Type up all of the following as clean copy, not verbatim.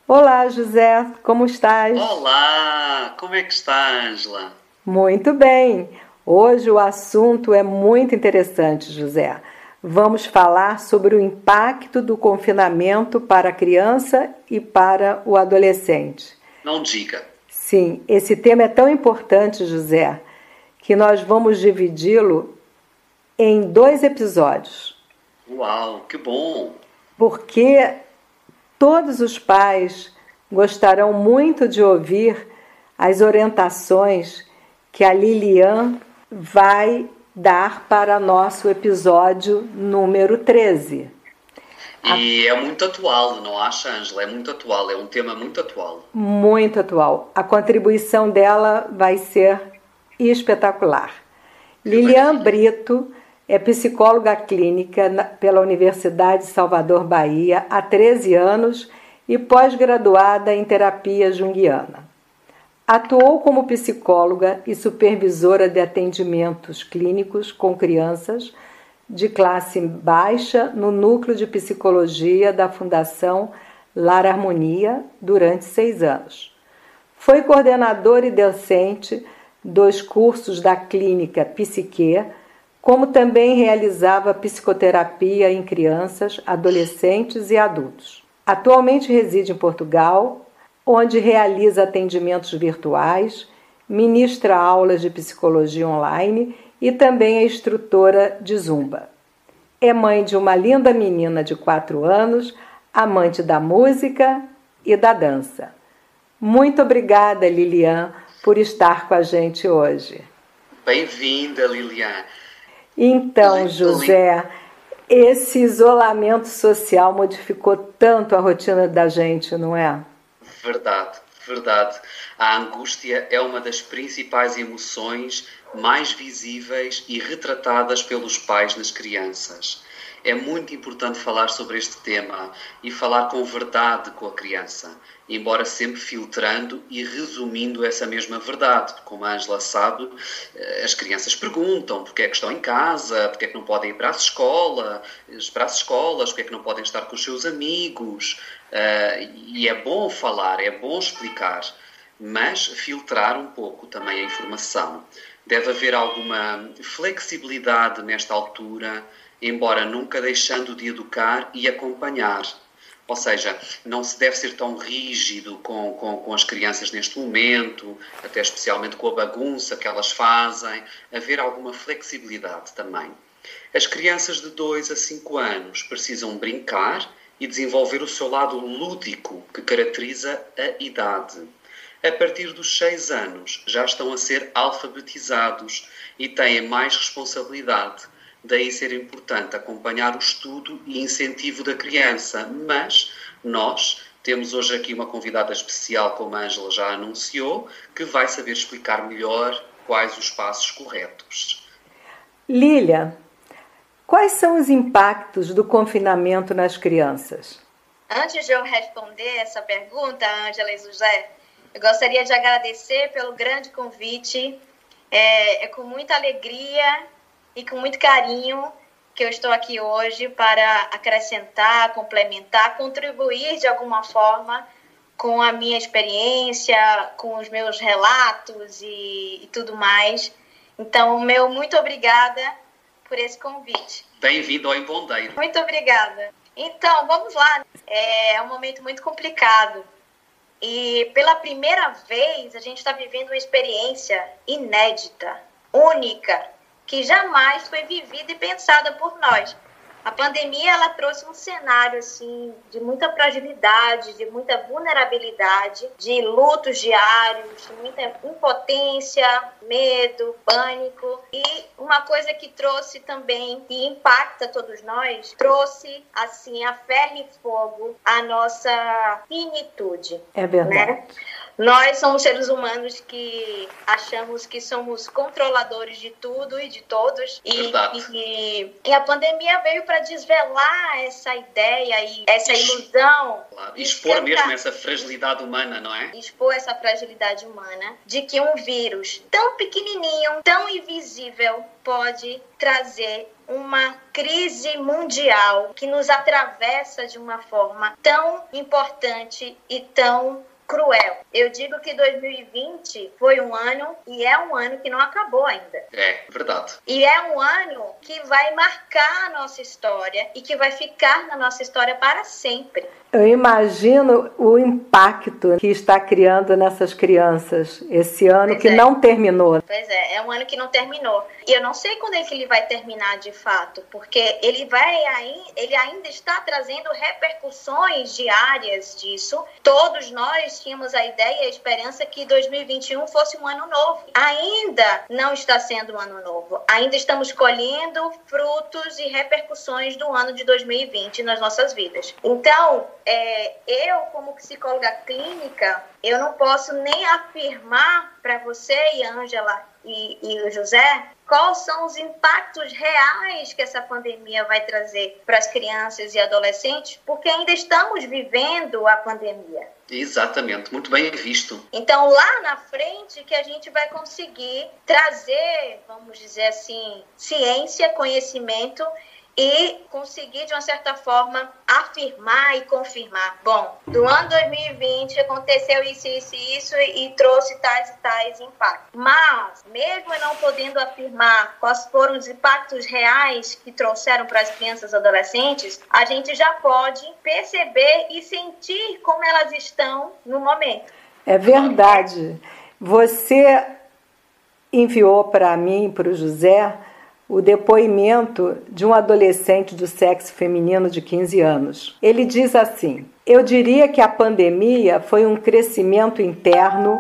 Olá, José, como estás? Olá, como é que está, Ângela? Muito bem. Hoje o assunto é muito interessante, José. Vamos falar sobre o impacto do confinamento para a criança e para o adolescente. Não diga. Sim, esse tema é tão importante, José, que nós vamos dividi-lo em 2 episódios, Uau, que bom! porque todos os pais gostarão muito de ouvir as orientações que a Lilian vai dar para nosso episódio número 13. E é muito atual, não acha, Ângela? É muito atual, é um tema muito atual. Muito atual. A contribuição dela vai ser espetacular. Que Lilian maravilha. Brito é psicóloga clínica pela Universidade de Salvador, Bahia, há 13 anos e pós-graduada em terapia junguiana. Atuou como psicóloga e supervisora de atendimentos clínicos com crianças de classe baixa no Núcleo de Psicologia da Fundação Lar Harmonia durante 6 anos. Foi coordenadora e docente dos cursos da clínica Psique, como também realizava psicoterapia em crianças, adolescentes e adultos. Atualmente reside em Portugal, onde realiza atendimentos virtuais, ministra aulas de psicologia online e também é instrutora de Zumba. É mãe de uma linda menina de 4 anos, amante da música e da dança. Muito obrigada, Lilian, por estar com a gente hoje. Bem-vinda, Lilian. Então, José, esse isolamento social modificou tanto a rotina da gente, não é? Verdade, verdade. A angústia é uma das principais emoções mais visíveis e retratadas pelos pais nas crianças. É muito importante falar sobre este tema e falar com verdade com a criança, embora sempre filtrando e resumindo essa mesma verdade. Como a Ângela sabe, as crianças perguntam porque é que estão em casa, porque é que não podem ir para as escolas, porque é que não podem estar com os seus amigos. E é bom falar, é bom explicar, mas filtrar um pouco também a informação. Deve haver alguma flexibilidade nesta altura, embora nunca deixando de educar e acompanhar. Ou seja, não se deve ser tão rígido com as crianças neste momento, até especialmente com a bagunça que elas fazem. Haver alguma flexibilidade também. As crianças de 2 a 5 anos precisam brincar e desenvolver o seu lado lúdico que caracteriza a idade. A partir dos 6 anos já estão a ser alfabetizados e têm mais responsabilidade. Daí ser importante acompanhar o estudo e incentivo da criança. Mas nós temos hoje aqui uma convidada especial, como a Ângela já anunciou, que vai saber explicar melhor quais os passos corretos. Lília, quais são os impactos do confinamento nas crianças? Antes de eu responder essa pergunta, Ângela e José, eu gostaria de agradecer pelo grande convite. É com muita alegria e com muito carinho que eu estou aqui hoje para acrescentar, complementar, contribuir de alguma forma com a minha experiência, com os meus relatos e tudo mais. Então, muito obrigada por esse convite. Bem-vindo ao Embondeiro. Muito obrigada. Então, vamos lá. É um momento muito complicado. E pela primeira vez, a gente está vivendo uma experiência inédita, única, que jamais foi vivida e pensada por nós. A pandemia, ela trouxe um cenário assim, de muita fragilidade, de muita vulnerabilidade, de lutos diários, de muita impotência, medo, pânico. E uma coisa que trouxe também, que impacta todos nós, trouxe assim, a ferro e fogo a nossa finitude. É verdade. Né? Nós somos seres humanos que achamos que somos controladores de tudo e de todos. E a pandemia veio para desvelar essa ideia e essa ilusão. Claro. Expor mesmo essa fragilidade humana, não é? Expor essa fragilidade humana de que um vírus tão pequenininho, tão invisível, pode trazer uma crise mundial que nos atravessa de uma forma tão importante e tão cruel. Eu digo que 2020 foi um ano e é um ano que não acabou ainda. É, verdade. E é um ano que vai marcar a nossa história e que vai ficar na nossa história para sempre. Eu imagino o impacto que está criando nessas crianças esse ano que não terminou. Pois é um ano que não terminou. E eu não sei quando é que ele vai terminar de fato, porque ele ainda está trazendo repercussões diárias disso. Todos nós tínhamos a ideia e a esperança que 2021 fosse um ano novo. Ainda não está sendo um ano novo. Ainda estamos colhendo frutos e repercussões do ano de 2020 nas nossas vidas. Então, eu, como psicóloga clínica, eu não posso nem afirmar para você, e Ângela e o José, quais são os impactos reais que essa pandemia vai trazer para as crianças e adolescentes, porque ainda estamos vivendo a pandemia. Exatamente, muito bem visto. Então, lá na frente que a gente vai conseguir trazer, vamos dizer assim, ciência, conhecimento e conseguir, de uma certa forma, afirmar e confirmar. Bom, do ano 2020 aconteceu isso e trouxe tais e tais impactos. Mas, mesmo eu não podendo afirmar quais foram os impactos reais que trouxeram para as crianças e adolescentes, a gente já pode perceber e sentir como elas estão no momento. É verdade. Você enviou para mim, para o José, o depoimento de um adolescente do sexo feminino de 15 anos. Ele diz assim: eu diria que a pandemia foi um crescimento interno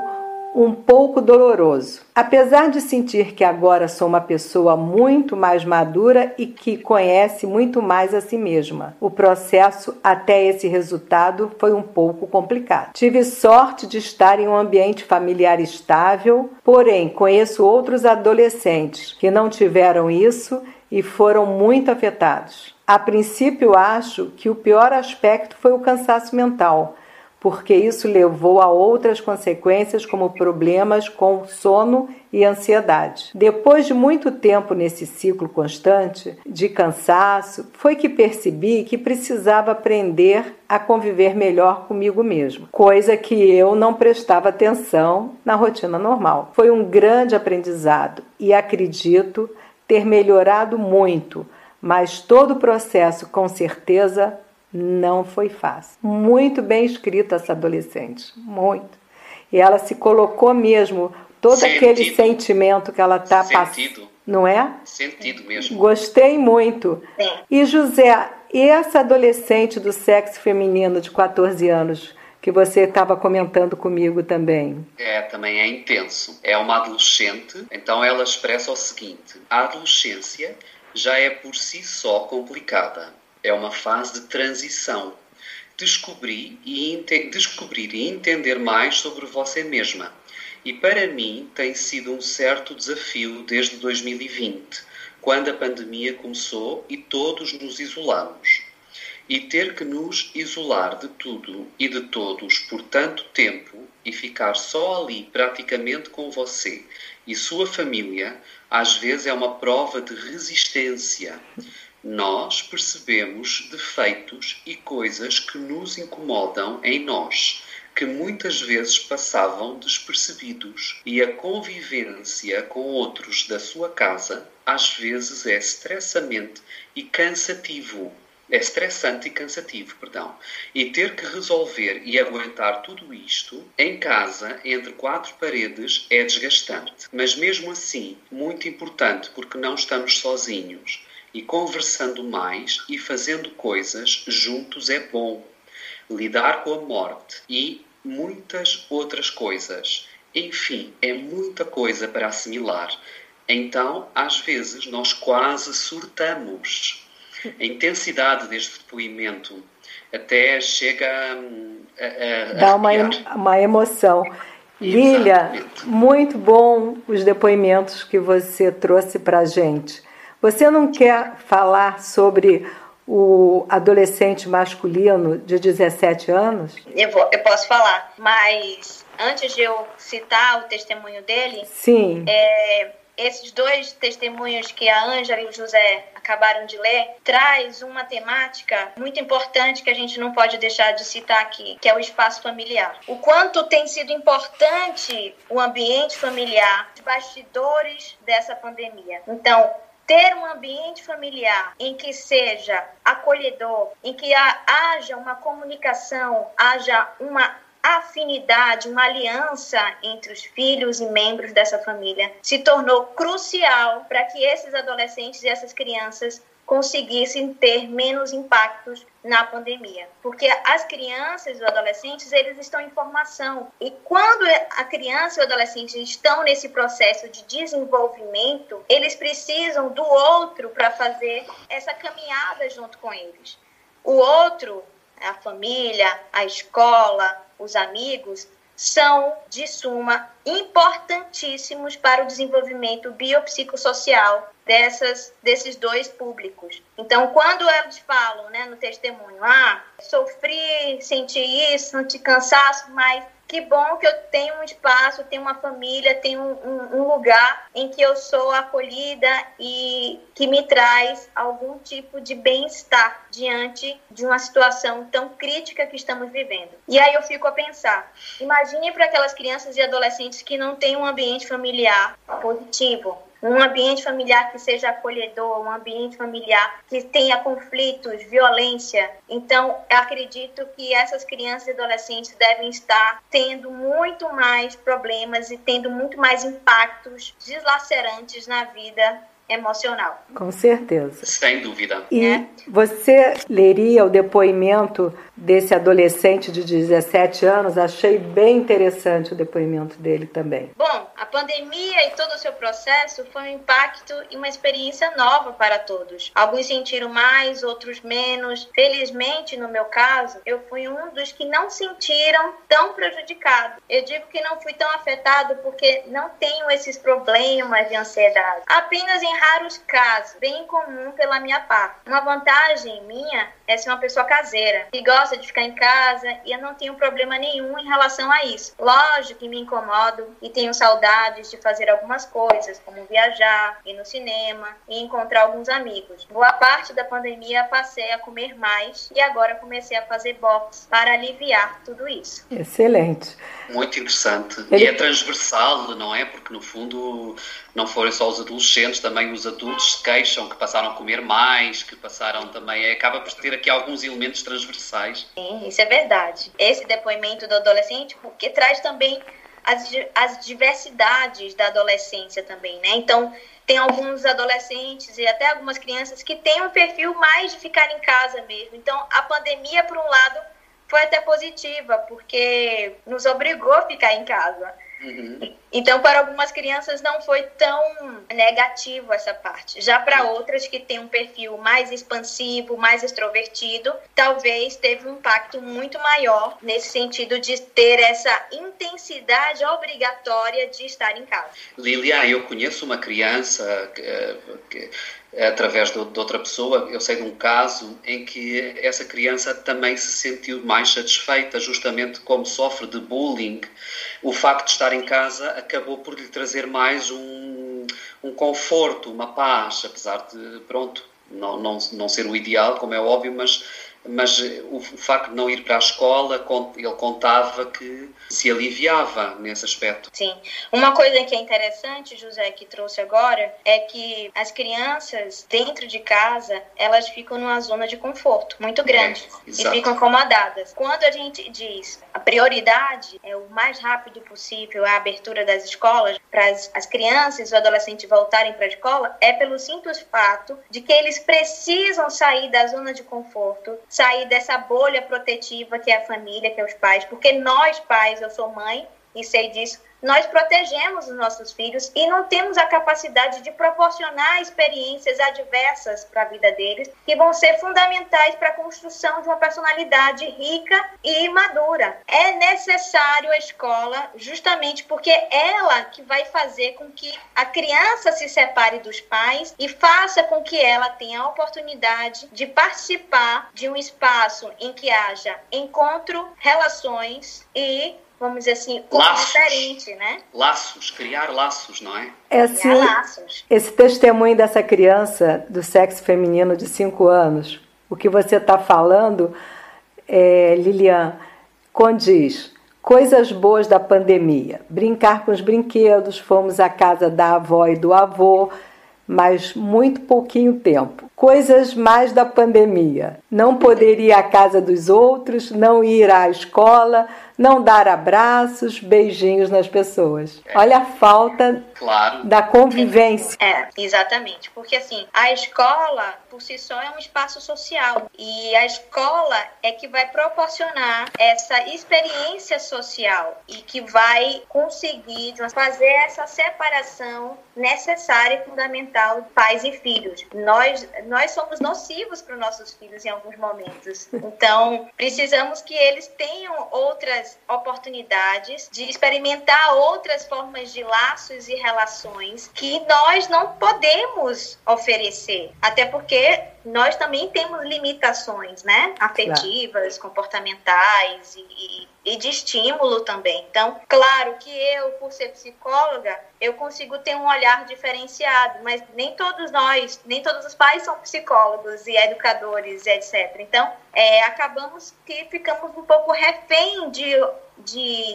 um pouco doloroso. Apesar de sentir que agora sou uma pessoa muito mais madura e que conhece muito mais a si mesma, o processo até esse resultado foi um pouco complicado. Tive sorte de estar em um ambiente familiar estável, porém conheço outros adolescentes que não tiveram isso e foram muito afetados. A princípio, acho que o pior aspecto foi o cansaço mental, porque isso levou a outras consequências, como problemas com sono e ansiedade. Depois de muito tempo nesse ciclo constante de cansaço, foi que percebi que precisava aprender a conviver melhor comigo mesmo, coisa que eu não prestava atenção na rotina normal. Foi um grande aprendizado e acredito ter melhorado muito, mas todo o processo, com certeza, não foi fácil. Muito bem escrita essa adolescente, muito. E ela se colocou mesmo, todo aquele sentimento que ela está passando, não é? Sentido mesmo. Gostei muito. E José, e essa adolescente do sexo feminino de 14 anos, que você estava comentando comigo também? Também é intenso. É uma adolescente, então ela expressa o seguinte: a adolescência já é por si só complicada. É uma fase de transição. Descobrir e entender mais sobre você mesma. E para mim tem sido um certo desafio desde 2020, quando a pandemia começou e todos nos isolamos. E ter que nos isolar de tudo e de todos por tanto tempo e ficar só ali praticamente com você e sua família, às vezes é uma prova de resistência. Nós percebemos defeitos e coisas que nos incomodam em nós, que muitas vezes passavam despercebidos, e a convivência com outros da sua casa às vezes é estressante e cansativo. E ter que resolver e aguentar tudo isto em casa, entre quatro paredes, é desgastante. Mas mesmo assim, muito importante, porque não estamos sozinhos. E conversando mais e fazendo coisas juntos é bom. Lidar com a morte e muitas outras coisas. Enfim, é muita coisa para assimilar. Então, às vezes, nós quase surtamos. A intensidade deste depoimento até chega a dá uma emoção. Lília, muito bom os depoimentos que você trouxe para a gente. Você não quer falar sobre o adolescente masculino de 17 anos? Eu posso falar, mas antes de eu citar o testemunho dele, sim, esses dois testemunhos que a Ângela e o José acabaram de ler, traz uma temática muito importante que a gente não pode deixar de citar aqui, que é o espaço familiar. O quanto tem sido importante o ambiente familiar, os bastidores dessa pandemia. Então, ter um ambiente familiar em que seja acolhedor, em que haja uma comunicação, haja uma afinidade, uma aliança entre os filhos e membros dessa família, se tornou crucial para que esses adolescentes e essas crianças conseguissem ter menos impactos na pandemia. Porque as crianças e os adolescentes, eles estão em formação. E quando a criança e o adolescente estão nesse processo de desenvolvimento, eles precisam do outro para fazer essa caminhada junto com eles. O outro, a família, a escola, os amigos, são de suma importantíssimos para o desenvolvimento biopsicossocial desses dois públicos. Então, quando eles falam, né, no testemunho, sofri, senti isso, senti cansaço, mas que bom que eu tenho um espaço, tenho uma família, tenho um lugar em que eu sou acolhida e que me traz algum tipo de bem-estar diante de uma situação tão crítica que estamos vivendo. E aí eu fico a pensar, imagine para aquelas crianças e adolescentes que não têm um ambiente familiar positivo, um ambiente familiar que seja acolhedor, um ambiente familiar que tenha conflitos, violência. Então, eu acredito que essas crianças e adolescentes devem estar tendo muito mais problemas e tendo muito mais impactos deslacerantes na vida emocional. Com certeza. Sem dúvida. E você leria o depoimento desse adolescente de 17 anos? Achei bem interessante o depoimento dele também. Bom, a pandemia e todo o seu processo foi um impacto e uma experiência nova para todos. Alguns sentiram mais, outros menos. Felizmente, no meu caso, eu fui um dos que não sentiram tão prejudicado. Eu digo que não fui tão afetado porque não tenho esses problemas de ansiedade. Apenas em raros casos, bem comum pela minha parte. Uma vantagem minha é ser uma pessoa caseira, que gosta de ficar em casa, e eu não tenho problema nenhum em relação a isso. Lógico que me incomodo e tenho saudades de fazer algumas coisas, como viajar, ir no cinema e encontrar alguns amigos. Boa parte da pandemia passei a comer mais e agora comecei a fazer boxe para aliviar tudo isso. Excelente. Muito interessante. E é transversal, não é? Porque no fundo não foram só os adolescentes, também os adultos se queixam que passaram a comer mais, que passaram também, acaba por ter aqui alguns elementos transversais. Sim, isso é verdade. Esse depoimento do adolescente, porque traz também as diversidades da adolescência também, né? Então, tem alguns adolescentes e até algumas crianças que têm um perfil mais de ficar em casa mesmo. Então, a pandemia, por um lado, foi até positiva, porque nos obrigou a ficar em casa. Uhum. Então, para algumas crianças não foi tão negativo essa parte. Já para outras que têm um perfil mais expansivo, mais extrovertido, talvez teve um impacto muito maior nesse sentido de ter essa intensidade obrigatória de estar em casa. Lilia, eu conheço uma criança que através de outra pessoa, eu sei de um caso em que essa criança também se sentiu mais satisfeita, justamente como sofre de bullying. O facto de estar em casa acabou por lhe trazer mais um conforto, uma paz, apesar de, pronto, não ser o ideal, como é óbvio, mas o facto de não ir para a escola, ele contava que se aliviava nesse aspecto. Sim. Uma coisa que é interessante, José, que trouxe agora, é que as crianças dentro de casa, elas ficam numa zona de conforto muito grande e ficam acomodadas. Quando a gente diz a prioridade é o mais rápido possível a abertura das escolas para as crianças e os adolescentes voltarem para a escola, é pelo simples fato de que eles precisam sair da zona de conforto, sair dessa bolha protetiva que é a família, que é os pais, porque nós pais, eu sou mãe e sei disso, nós protegemos os nossos filhos e não temos a capacidade de proporcionar experiências adversas para a vida deles que vão ser fundamentais para a construção de uma personalidade rica e madura. É necessário a escola justamente porque é ela que vai fazer com que a criança se separe dos pais e faça com que ela tenha a oportunidade de participar de um espaço em que haja encontro, relações e vamos dizer assim, como diferente, né? Criar laços, não é? Criar laços. Esse testemunho dessa criança do sexo feminino de 5 anos, o que você está falando, Lilian, condiz coisas boas da pandemia. Brincar com os brinquedos, fomos à casa da avó e do avô, mas muito pouquinho tempo. Coisas mais da pandemia. Não poder ir à casa dos outros, não ir à escola, não dar abraços, beijinhos nas pessoas. Olha a falta da convivência. Exatamente. Porque assim, a escola por si só é um espaço social. E a escola é que vai proporcionar essa experiência social e que vai conseguir fazer essa separação necessária e fundamental de pais e filhos. Nós somos nocivos para os nossos filhos em alguns momentos. Então, precisamos que eles tenham outras oportunidades de experimentar outras formas de laços e relações que nós não podemos oferecer. Até porque nós também temos limitações, né? Afetivas, comportamentais e de estímulo também. Então, claro que eu, por ser psicóloga, eu consigo ter um olhar diferenciado, mas nem todos os pais são psicólogos e educadores, etc. Então, acabamos que ficamos um pouco refém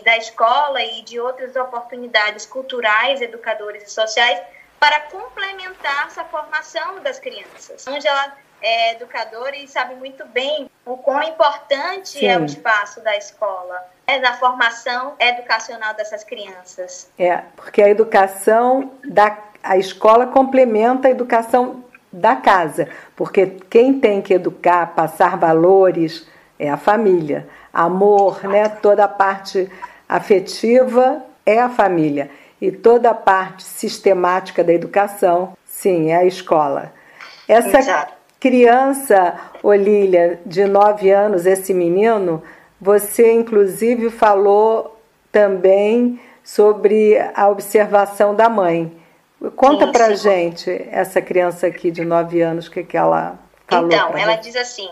da escola e de outras oportunidades culturais, educadoras e sociais para complementar essa formação das crianças. Ângela é educadora e sabe muito bem o quão importante é o espaço da escola, na formação educacional dessas crianças. Porque a educação a escola complementa a educação da casa, porque quem tem que educar, passar valores é a família. Amor, né? Toda a parte afetiva é a família. E toda a parte sistemática da educação, sim, é a escola. Essa criança, Olília, de 9 anos, esse menino, você inclusive falou também sobre a observação da mãe. Conta pra gente, essa criança aqui de 9 anos, o que ela falou. Então, ela diz assim: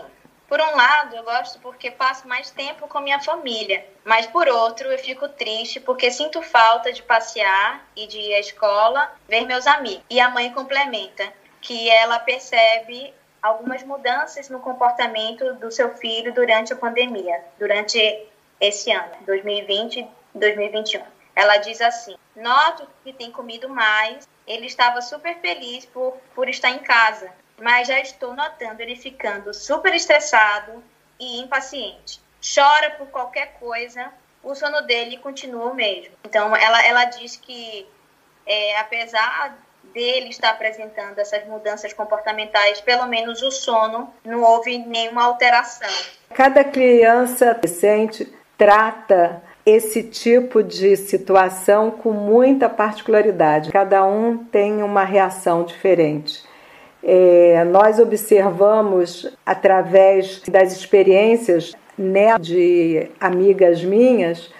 por um lado, eu gosto porque passo mais tempo com minha família, mas por outro, eu fico triste porque sinto falta de passear e de ir à escola, ver meus amigos. E a mãe complementa que ela percebe algumas mudanças no comportamento do seu filho durante a pandemia, durante esse ano, 2020 e 2021. Ela diz assim: noto que tem comido mais, ele estava super feliz por estar em casa, mas já estou notando ele ficando super estressado e impaciente. Chora por qualquer coisa, o sono dele continua o mesmo. Então, ela diz que, apesar dele estar apresentando essas mudanças comportamentais, pelo menos o sono, não houve nenhuma alteração. Cada criança adolescente trata esse tipo de situação com muita particularidade. Cada um tem uma reação diferente. Nós observamos, através das experiências de amigas minhas,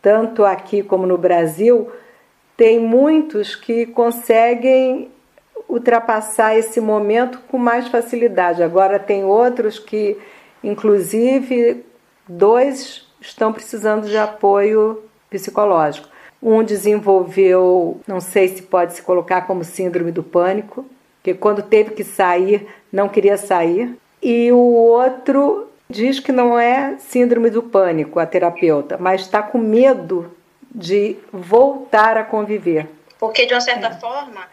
tanto aqui como no Brasil, tem muitos que conseguem ultrapassar esse momento com mais facilidade. Agora tem outros que, inclusive, 2 estão precisando de apoio psicológico. Um desenvolveu, não sei se pode se colocar como síndrome do pânico, que quando teve que sair, não queria sair. E o outro diz que não é síndrome do pânico, a terapeuta, mas está com medo de voltar a conviver. Porque, de uma certa forma,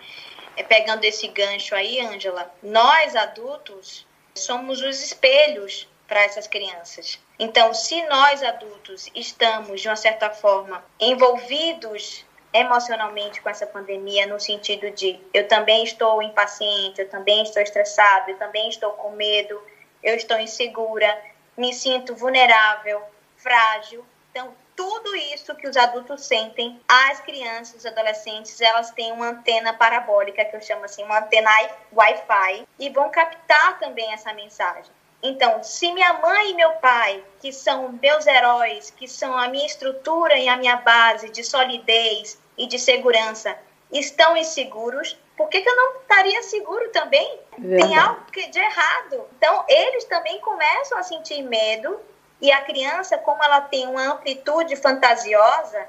pegando esse gancho aí, Ângela, nós adultos somos os espelhos para essas crianças. Então, se nós adultos estamos, de uma certa forma, envolvidos emocionalmente com essa pandemia, no sentido de eu também estou impaciente, eu também estou estressado, eu também estou com medo, eu estou insegura, me sinto vulnerável, frágil. Então, tudo isso que os adultos sentem, as crianças, os adolescentes, elas têm uma antena parabólica, que eu chamo assim, uma antena Wi-Fi, e vão captar também essa mensagem. Então, se minha mãe e meu pai, que são meus heróis, que são a minha estrutura e a minha base de solidez e de segurança, estão inseguros, por que eu não estaria seguro também? Verdade. Tem algo de errado. Então, eles também começam a sentir medo E a criança, como ela tem uma amplitude fantasiosa,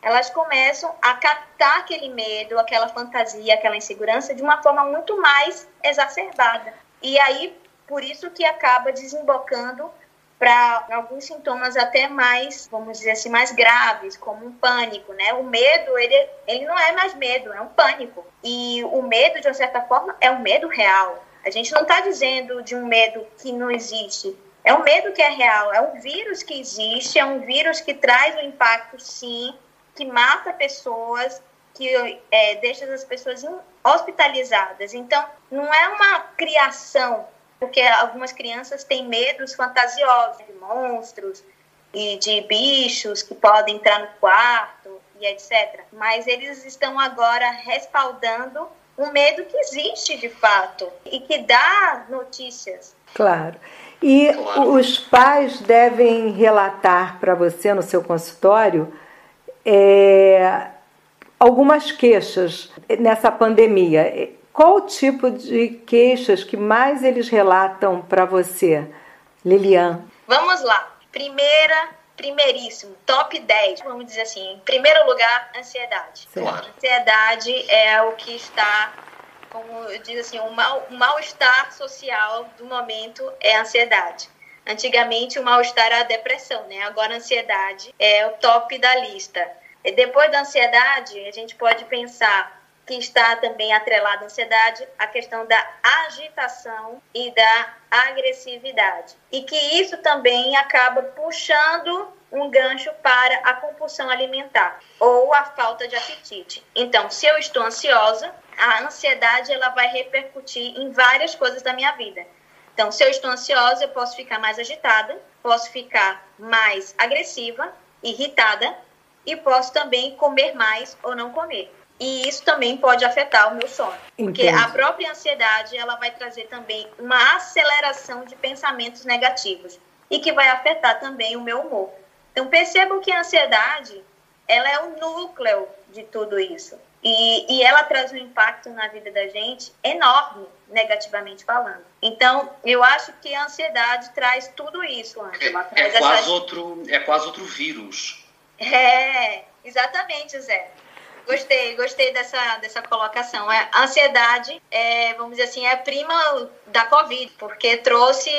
elas começam a captar aquele medo, aquela fantasia, aquela insegurança de uma forma muito mais exacerbada. E aí, por isso que acaba desembocando para alguns sintomas até mais, vamos dizer assim, mais graves, como um pânico, né? O medo, ele não é mais medo, é um pânico. E o medo, de uma certa forma, é um medo real. A gente não está dizendo de um medo que não existe. É um medo que é real, é um vírus que existe, é um vírus que traz um impacto, sim, que mata pessoas, que deixa as pessoas hospitalizadas. Então, não é uma criação, porque algumas crianças têm medos fantasiosos de monstros e de bichos que podem entrar no quarto e etc. Mas eles estão agora respaldando um medo que existe de fato e que dá notícias. Claro. E os pais devem relatar para você no seu consultório algumas queixas nessa pandemia. Qual o tipo de queixas que mais eles relatam para você, Lilian? Vamos lá. Primeiríssimo, top 10, vamos dizer assim. Em primeiro lugar, ansiedade. Claro. Ansiedade é o que está, como eu digo assim, o mal-estar social do momento é a ansiedade. Antigamente, o mal-estar era a depressão, né? Agora, a ansiedade é o top da lista. E depois da ansiedade, a gente pode pensar que está também atrelada à ansiedade a questão da agitação e da agressividade. E que isso também acaba puxando um gancho para a compulsão alimentar ou a falta de apetite. Então, se eu estou ansiosa, a ansiedade ela vai repercutir em várias coisas da minha vida. Então, se eu estou ansiosa, eu posso ficar mais agitada, posso ficar mais agressiva, irritada e posso também comer mais ou não comer. E isso também pode afetar o meu sono. Porque a própria ansiedade ela vai trazer também uma aceleração de pensamentos negativos e que vai afetar também o meu humor. Então, percebam que a ansiedade ela é o núcleo de tudo isso. E ela traz um impacto na vida da gente enorme, negativamente falando. Então, eu acho que a ansiedade traz tudo isso, Ângela. É quase outro vírus. Exatamente, Zé. Gostei dessa colocação. A ansiedade, vamos dizer assim, é a prima da Covid, porque trouxe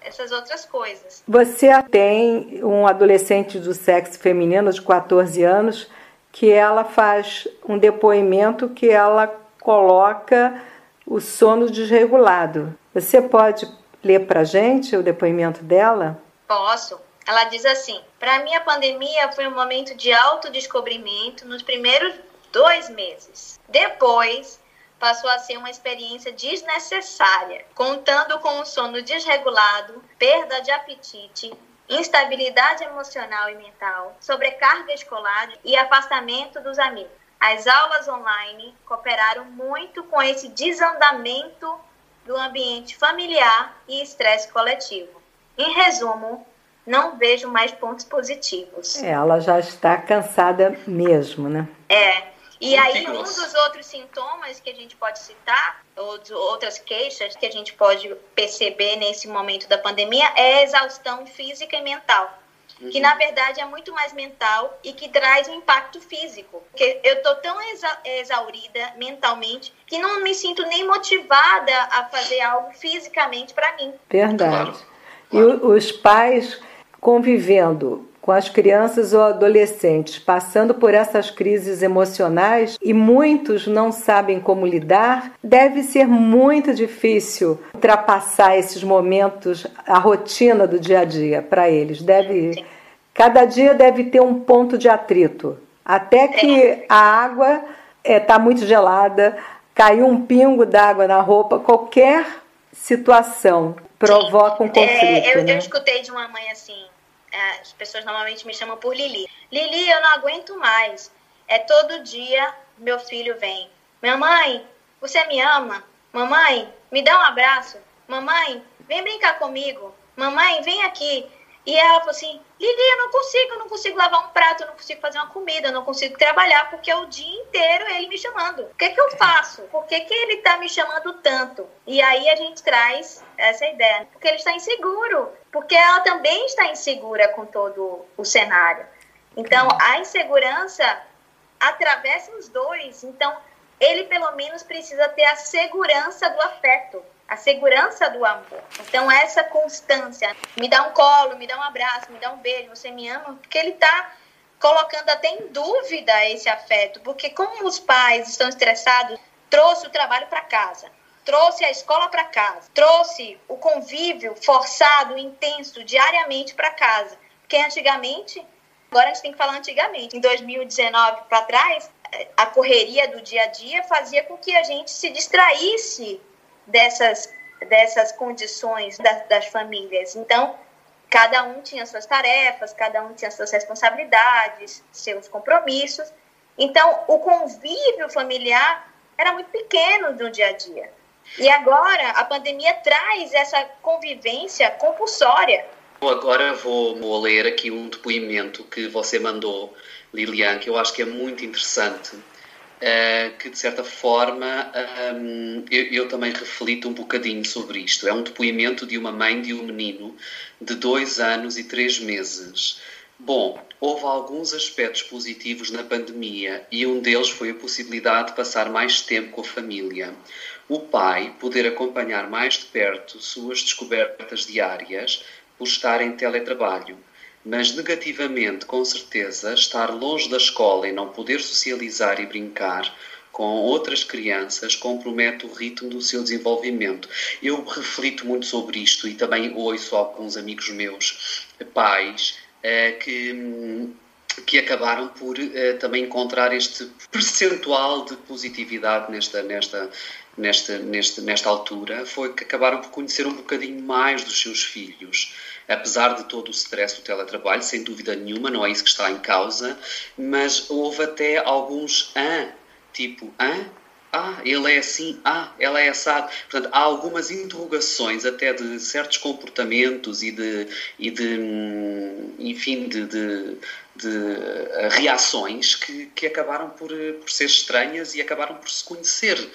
essas outras coisas. Você tem um adolescente do sexo feminino de 14 anos que ela faz um depoimento que ela coloca o sono desregulado. Você pode ler para a gente o depoimento dela? Posso. Ela diz assim: para mim a pandemia foi um momento de autodescobrimento nos primeiros 2 meses. Depois, passou a ser uma experiência desnecessária, contando com um sono desregulado, perda de apetite, instabilidade emocional e mental, sobrecarga escolar e afastamento dos amigos. As aulas online cooperaram muito com esse desandamento do ambiente familiar e estresse coletivo. Em resumo, não vejo mais pontos positivos. Ela já está cansada mesmo, né? E aí, um dos outros sintomas que a gente pode citar, ou de outras queixas que a gente pode perceber nesse momento da pandemia, é a exaustão física e mental. Que, na verdade, é muito mais mental e que traz um impacto físico. Porque eu estou tão exaurida mentalmente que não me sinto nem motivada a fazer algo fisicamente para mim. Verdade. Claro. E os pais convivendo com as crianças ou adolescentes, passando por essas crises emocionais e muitos não sabem como lidar, deve ser muito difícil ultrapassar esses momentos, a rotina do dia a dia para eles. Cada dia deve ter um ponto de atrito, até que a água está muito gelada, caiu um pingo d'água na roupa, qualquer situação provoca um conflito. Eu escutei de uma mãe assim, as pessoas normalmente me chamam por Lili. Lili, eu não aguento mais. Todo dia meu filho vem. Mamãe, você me ama? Mamãe, me dá um abraço. Mamãe, vem brincar comigo. Mamãe, vem aqui. E ela falou assim, Lili, eu não consigo lavar um prato, eu não consigo fazer uma comida, eu não consigo trabalhar, porque é o dia inteiro ele me chamando. O que que eu faço? Por que que ele tá me chamando tanto? E aí a gente traz essa ideia, porque ele está inseguro, porque ela também está insegura com todo o cenário. Então, a insegurança atravessa os dois, então ele pelo menos precisa ter a segurança do afeto, a segurança do amor. Então, essa constância, me dá um colo, me dá um abraço, me dá um beijo, você me ama, porque ele está colocando até em dúvida esse afeto, porque como os pais estão estressados, trouxe o trabalho para casa, trouxe a escola para casa, trouxe o convívio forçado, intenso, diariamente para casa, porque antigamente, agora a gente tem que falar antigamente, em 2019 para trás, a correria do dia a dia fazia com que a gente se distraísse dessas condições das famílias. Então, cada um tinha suas tarefas, cada um tinha suas responsabilidades, seus compromissos. Então, o convívio familiar era muito pequeno no dia a dia. E agora, a pandemia traz essa convivência compulsória. Agora vou ler aqui um depoimento que você mandou, Lilian, que eu acho que é muito interessante. Que de certa forma eu também reflito um bocadinho sobre isto. É um depoimento de uma mãe de um menino de 2 anos e 3 meses. Bom, houve alguns aspectos positivos na pandemia e um deles foi a possibilidade de passar mais tempo com a família. O pai poder acompanhar mais de perto suas descobertas diárias por estar em teletrabalho. Mas negativamente, com certeza, estar longe da escola e não poder socializar e brincar com outras crianças compromete o ritmo do seu desenvolvimento. Eu reflito muito sobre isto e também ouço alguns amigos meus, pais, que acabaram por também encontrar este percentual de positividade nesta altura, foi que acabaram por conhecer um bocadinho mais dos seus filhos. Apesar de todo o stress do teletrabalho, sem dúvida nenhuma, não é isso que está em causa, mas houve até alguns tipo, ele é assim, ela é assado. Portanto, há algumas interrogações até de certos comportamentos e de reações que acabaram por ser estranhas e acabaram por se conhecer.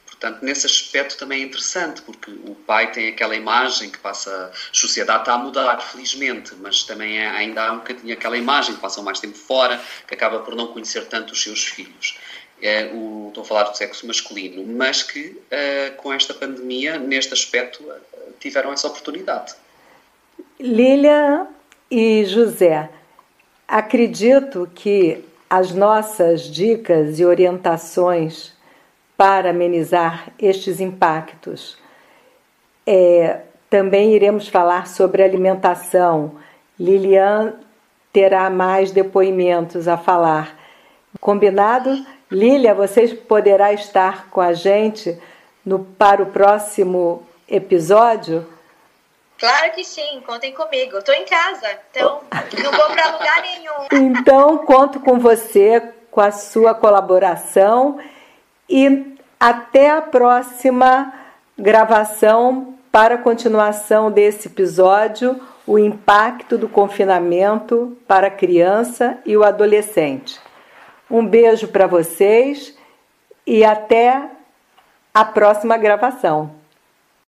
Portanto, nesse aspecto também é interessante, porque o pai tem aquela imagem que passa... A sociedade está a mudar, felizmente, mas também ainda há um bocadinho aquela imagem que passam mais tempo fora, que acaba por não conhecer tanto os seus filhos. Estou a falar do sexo masculino, mas que com esta pandemia, neste aspecto, tiveram essa oportunidade. Lilian e José, acredito que as nossas dicas e orientações para amenizar estes impactos. Também iremos falar sobre alimentação. Lilian terá mais depoimentos a falar. Combinado? Lília, você poderá estar com a gente para o próximo episódio? Claro que sim, contem comigo. Eu estou em casa, então não vou para lugar nenhum. Então, conto com você, com a sua colaboração. E até a próxima gravação para a continuação desse episódio, o impacto do confinamento para a criança e o adolescente. Um beijo para vocês e até a próxima gravação.